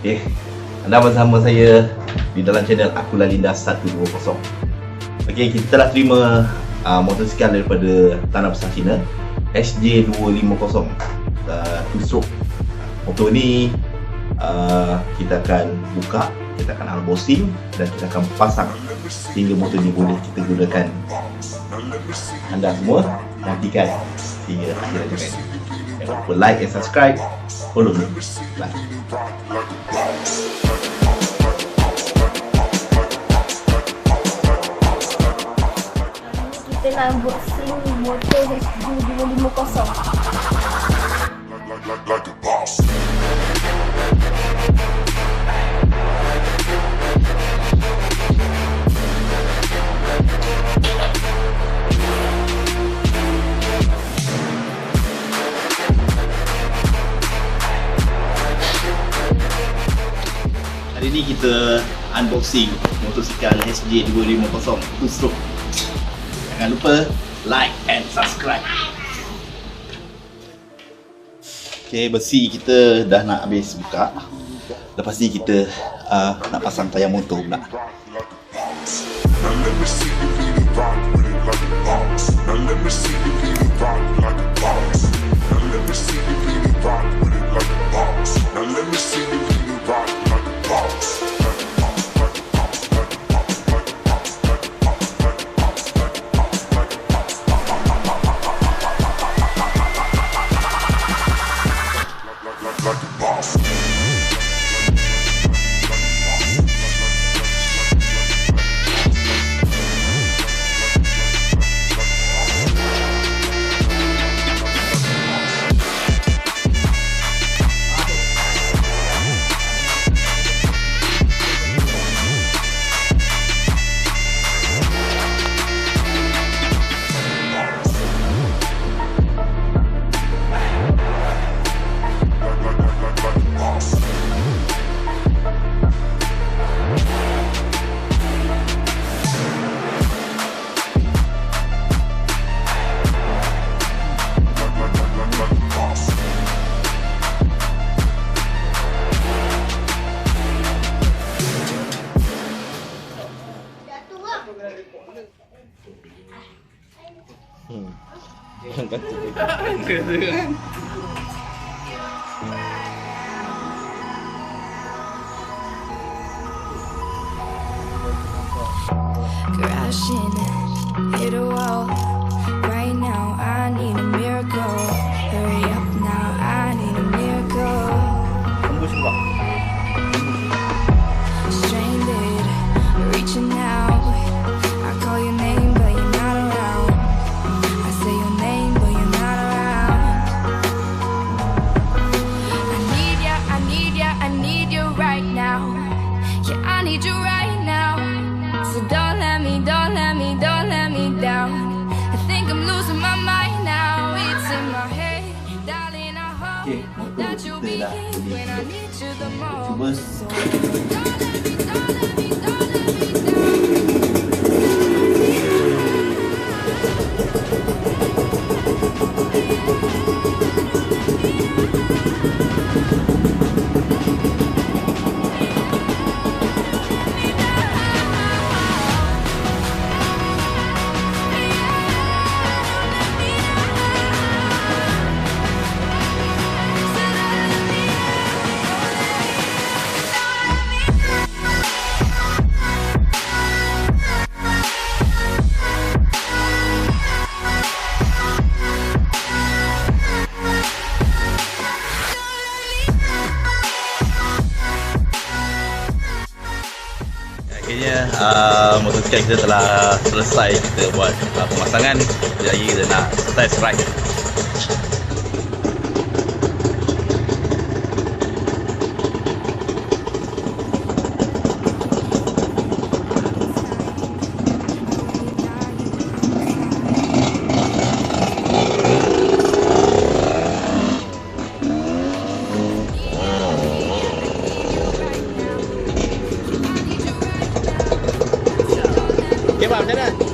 Okay, anda bersama saya di dalam channel Aku Lalinda 120. Okay, kita telah terima motosikal daripada tanah besar China, HJ250 2 stroke. Motor ni kita akan buka, kita akan unboxing dan kita akan pasang sehingga motor ni boleh kita gunakan. Anda semua nantikan hingga akhir rancangan. Jangan lupa like and subscribe. Follow me. Bye. Kita nak unboxing motor HJ250. Hari ni kita unboxing motosikal HJ250 2 stroke. Jangan lupa like and subscribe. Okay, besi kita dah nak habis buka. Lepas ni kita nak pasang tayar motor pula. Crashing, hit a wall. Right now, I need a miracle. Hurry up now, I need a miracle. Stranded, reaching out. I call your name, but you're not around. I say your name, but you're not around. I need ya, I need ya, I need you right now. Yeah, I need you right now. So don't let me down. I think I'm losing my mind now. It's in my head, darling. I hope that you'll be here when I need you the most. So don't let me down. Akhirnya motosikal kita telah selesai kita buat pemasangan. Jadi kita nak test ride. Okay, Pak, macam mana?